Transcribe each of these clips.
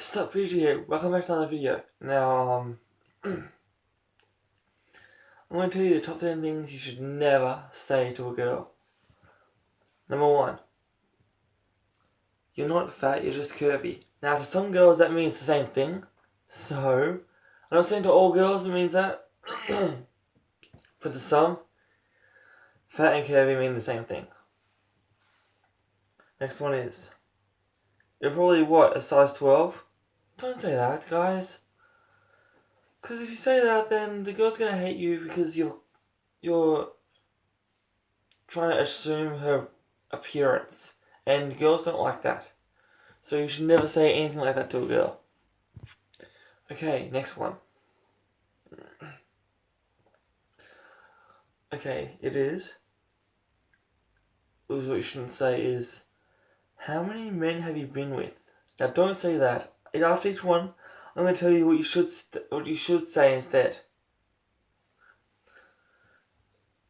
Sup, PG here. Welcome back to another video. Now, I'm going to tell you the top 10 things you should never say to a girl. Number 1. You're not fat, you're just curvy. Now, to some girls that means the same thing. So, I'm not saying to all girls it means that. But to some, fat and curvy mean the same thing. Next one is, you're probably a size 12? Don't say that, guys. Because if you say that, then the girl's gonna hate you because you're trying to assume her appearance, and girls don't like that. So you should never say anything like that to a girl. Okay, next one. Okay, what you shouldn't say is, how many men have you been with? Now don't say that. After each one, I'm going to tell you what you should say instead.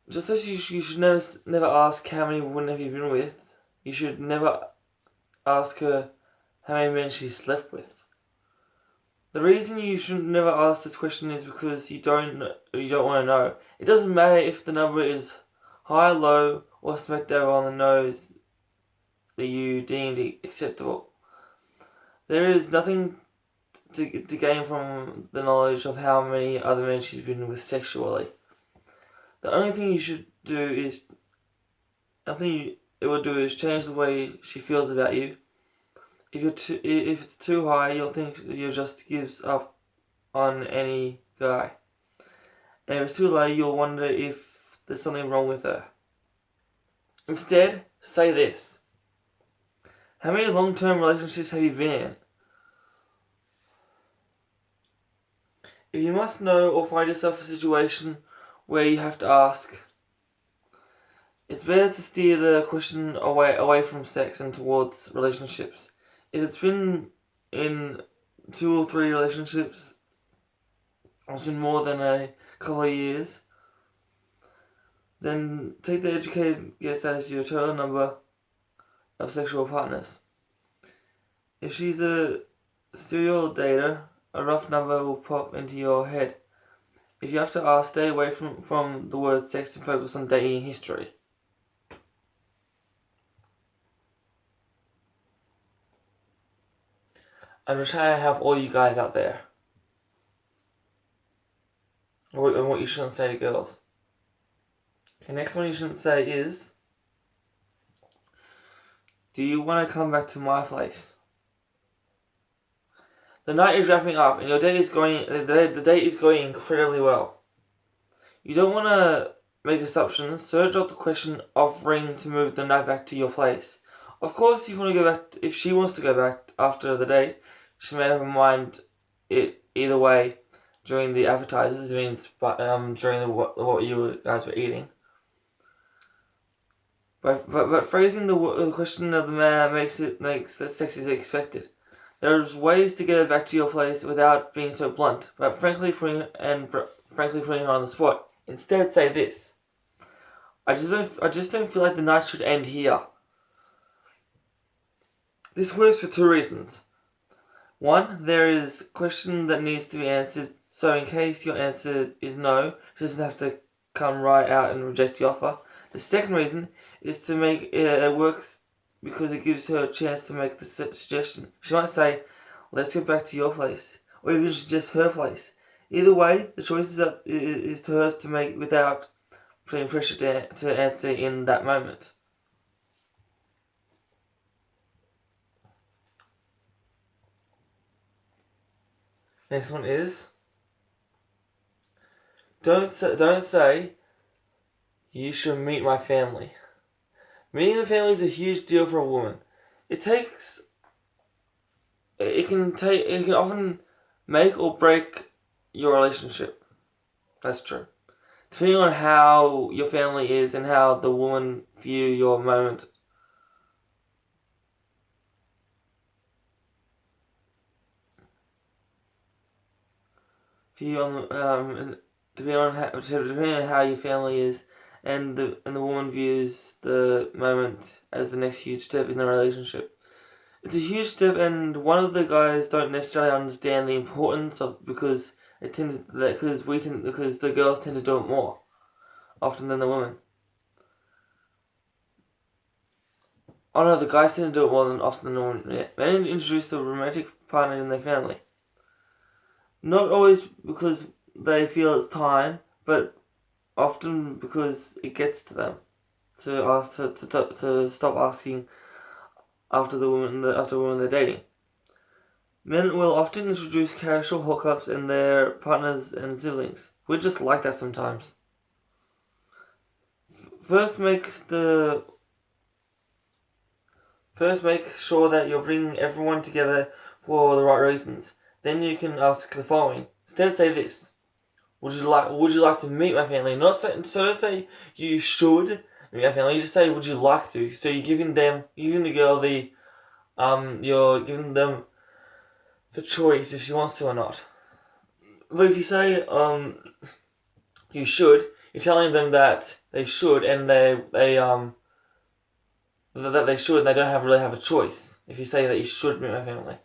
Just as you should never ask how many women have you been with, you should never ask her how many men she slept with. The reason you should never ask this question is because you don't want to know. It doesn't matter if the number is high, low, or smack dab on the nose that you deemed acceptable. There is nothing to gain from the knowledge of how many other men she's been with sexually. The only thing you should do is, nothing it will do is change the way she feels about you. If it's too high, you'll think you just gives up on any guy. And if it's too low, you'll wonder if there's something wrong with her. Instead, say this. How many long-term relationships have you been in? If you must know or find yourself in a situation where you have to ask, it's better to steer the question away from sex and towards relationships. If it's been in 2 or 3 relationships, it's been more than a couple of years, then take the educated guess as your total number of sexual partners. If she's a serial dater, a rough number will pop into your head. If you have to ask, stay away from the word sex and focus on dating history. I'm just trying to help all you guys out there. And what you shouldn't say to girls. Okay, next one you shouldn't say is, do you want to come back to my place? The night is wrapping up and the date is going incredibly well. You don't want to make assumptions, so drop the question offering to move the night back to your place. Of course, if she wants to go back after the date, she may have in mind it either way during the appetizers, means during what you guys were eating. But phrasing the question of the man makes the sex is expected. There's ways to get her back to your place without being so blunt, but frankly putting her on the spot. Instead, say this: I just don't feel like the night should end here. This works for 2 reasons. 1, there is a question that needs to be answered, so in case your answer is no, she doesn't have to come right out and reject the offer. The second reason is to make it works because it gives her a chance to make the suggestion. She might say, let's go back to your place, or even suggest her place. Either way, the choice is to hers to make without putting pressure to answer in that moment. Next one is, don't say you should meet my family. Meeting the family is a huge deal for a woman. It can often make or break your relationship. That's true. Depending on how your family is and how the woman view your moment. Depending on how your family is, and the woman views the moment as the next huge step in the relationship. It's a huge step, and one of the guys don't necessarily understand the importance of because the girls tend to do it more often than the women. Oh no, the guys tend to do it more than often than the women. Yeah. Men introduce the romantic partner in their family. Not always because they feel it's time, but often because it gets to them to stop asking after the woman they're dating. Men will often introduce casual hookups in their partners and siblings. We're just like that sometimes. First make sure that you're bringing everyone together for the right reasons. Then you can ask the following. Instead, say this: Would you like to meet my family? Don't say you should meet my family. You just say, would you like to? So you're giving the girl you're giving them the choice if she wants to or not. But if you say you should, you're telling them that they should, and that they should, and they don't really have a choice. If you say that you should meet my family,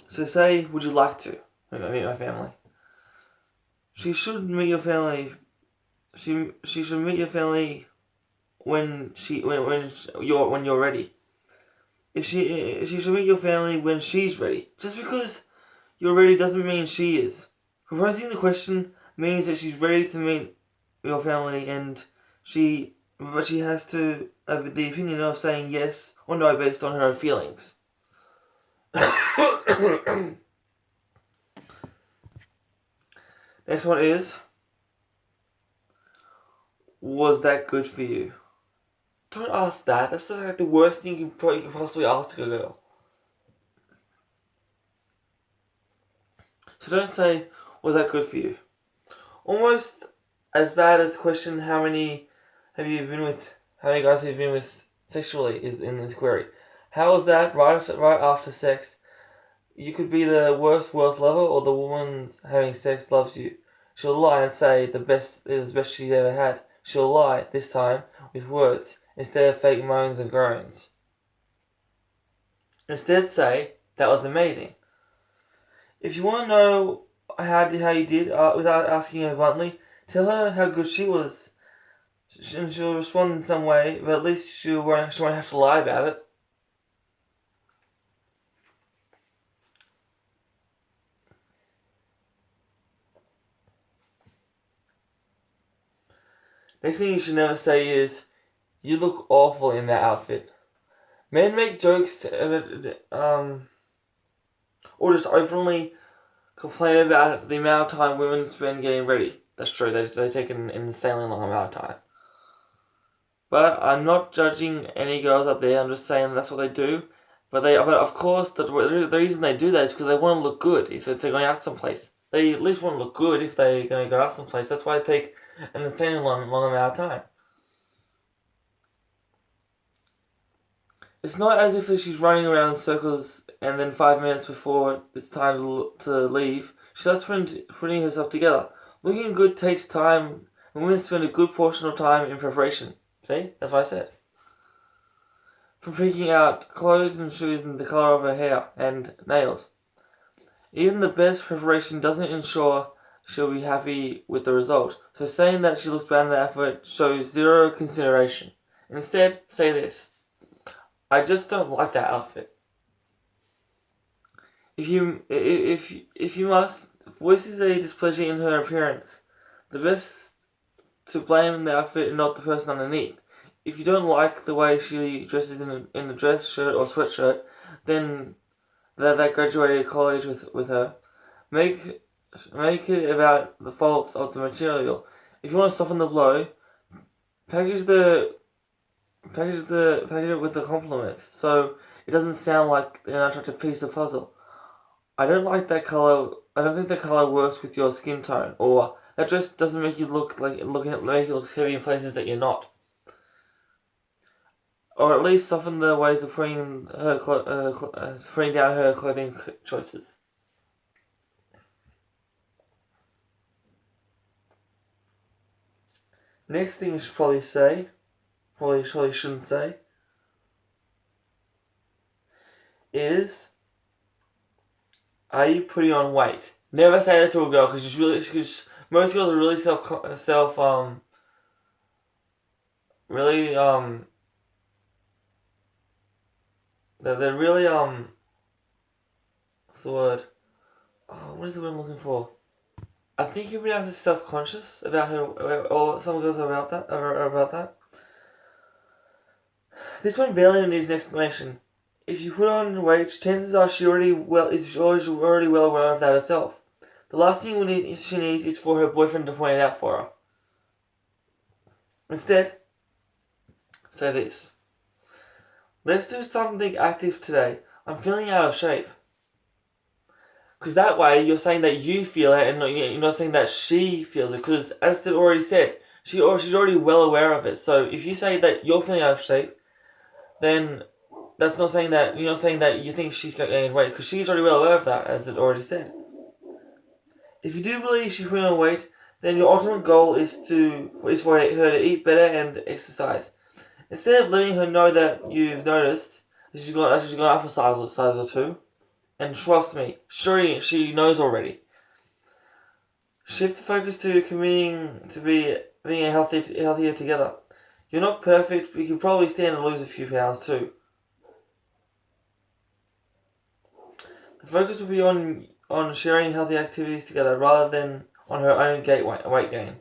so say, would you like to meet my family? She should meet your family. She should meet your family when you're ready. If she should meet your family when she's ready. Just because you're ready doesn't mean she is. Proposing the question means that she's ready to meet your family, but she has to have the opinion of saying yes or no based on her feelings. Next one is, was that good for you? Don't ask that. That's like the worst thing you could possibly ask a girl. So don't say, was that good for you? Almost as bad as the question, how many guys have you been with sexually is in this query. How is that right after sex? You could be the worst lover, or the woman having sex loves you. She'll lie and say the best is the best she's ever had. She'll lie, this time, with words, instead of fake moans and groans. Instead say, that was amazing. If you want to know how you did, without asking her bluntly, tell her how good she was. And she'll respond in some way, but at least she won't have to lie about it. Next thing you should never say is, you look awful in that outfit. Men make jokes, or just openly complain about the amount of time women spend getting ready. That's true, they take an insanely long amount of time. But I'm not judging any girls up there, I'm just saying that's what they do. But of course, the reason they do that is because they want to look good if they're going out someplace. They at least want to look good if they're going to go out someplace. That's why they take an insanely long amount of time. It's not as if she's running around in circles and then 5 minutes before it's time to leave, she starts putting herself together. Looking good takes time, and women spend a good portion of time in preparation. See? That's what I said. From picking out clothes and shoes and the colour of her hair and nails. Even the best preparation doesn't ensure she'll be happy with the result, so saying that she looks bad in the effort shows zero consideration. Instead, say this: I just don't like that outfit. If you must, voices a displeasure in her appearance. The best to blame the outfit and not the person underneath. If you don't like the way she dresses in a dress shirt or sweatshirt, then that graduated college with her, make it about the faults of the material. If you want to soften the blow, package it with a compliment, so it doesn't sound like an unattractive piece of puzzle. I don't like that color. I don't think that color works with your skin tone, or that dress doesn't make you look heavy in places that you're not. Or at least soften the ways of putting down her clothing choices. Next thing you should probably shouldn't say. is, are you putting on weight? Never say that to a girl because most girls are really they're really what's the word? Oh, what is the word I'm looking for? I think you're really self-conscious about her, or some girls are about that. This one barely needs an explanation. If you put on weight, chances are she's already well aware of that herself. The last thing she needs is for her boyfriend to point it out for her. Instead, say this. Let's do something active today. I'm feeling out of shape. Because that way you're saying that you feel it and you're not saying that she feels it. Because as I already said, she's already well aware of it. So if you say that you're feeling out of shape, then that's not saying that you're not saying that you think she's gaining weight, because she's already well aware of that, as it already said. If you do believe she's putting on weight, then your ultimate goal is for her to eat better and exercise. Instead of letting her know that you've noticed that she's gone up a size or two, and trust me, sure she knows already. Shift the focus to committing to being healthier together. You're not perfect, but you can probably stand to lose a few pounds too. The focus will be on sharing healthy activities together rather than on her own weight gain.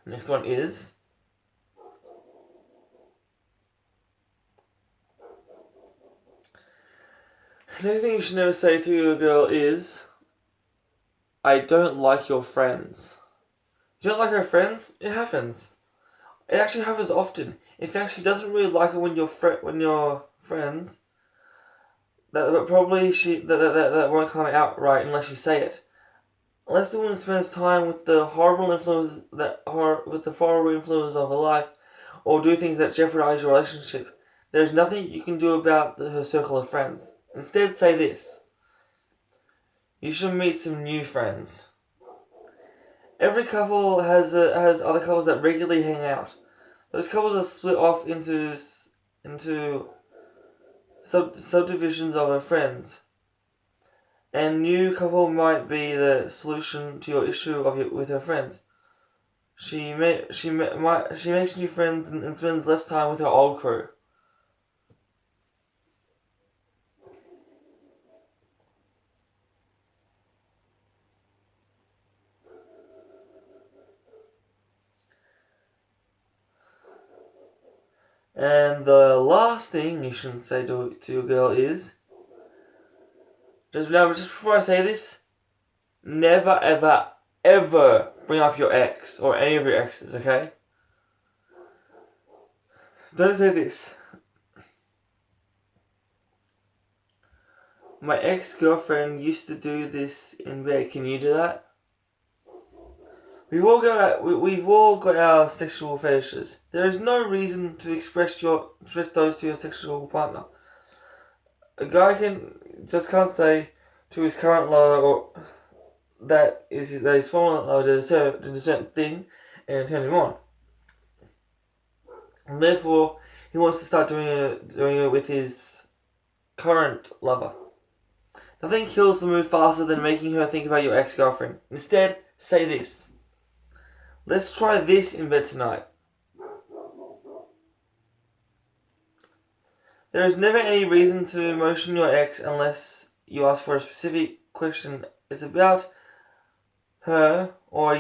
Next one is, another thing you should never say to a girl is, I don't like your friends. You don't like her friends? It happens. It actually happens often. In fact, she doesn't really like it when you're friends. That probably that won't come out right unless you say it. Unless the woman spends time with the horrible influence of her life, or do things that jeopardize your relationship, there is nothing you can do about her circle of friends. Instead, say this: you should meet some new friends. Every couple has other couples that regularly hang out. Those couples are split off into subdivisions of her friends. And new couple might be the solution to your issue with her friends. She makes new friends and spends less time with her old crew. And the last thing you shouldn't say to your girl is, just before I say this, never ever ever bring up your ex or any of your exes, okay? Don't say this: my ex-girlfriend used to do this in bed. Can you do that? We've all got our sexual fetishes. There is no reason to express those to your sexual partner. A guy can't say to his current lover that his former lover did a certain thing and turn him on. And therefore, he wants to start doing it with his current lover. Nothing kills the mood faster than making her think about your ex-girlfriend. Instead, say this: let's try this in bed tonight. There is never any reason to motion your ex unless you ask for a specific question. It's about her, or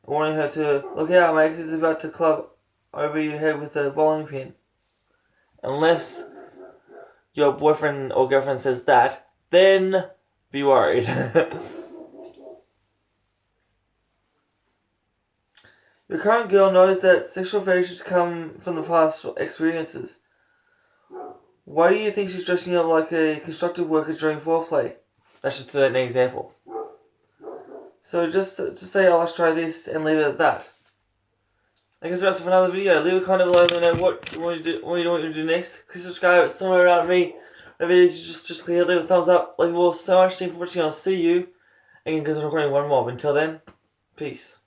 warning her to look out, my ex is about to club over your head with a bowling pin. Unless your boyfriend or girlfriend says that, then be worried. Your current girl knows that sexual fetishes come from the past experiences. Why do you think she's dressing up like a construction worker during foreplay? That's just an example. So just say, oh, let's try this, and leave it at that. I guess that's for another video. Leave a comment below and know what you want to do next. Please subscribe. It's somewhere around me. The videos just leave a thumbs up. Love you all so much. Thank you for watching. I'll see you again because I'm recording one more. Until then, peace.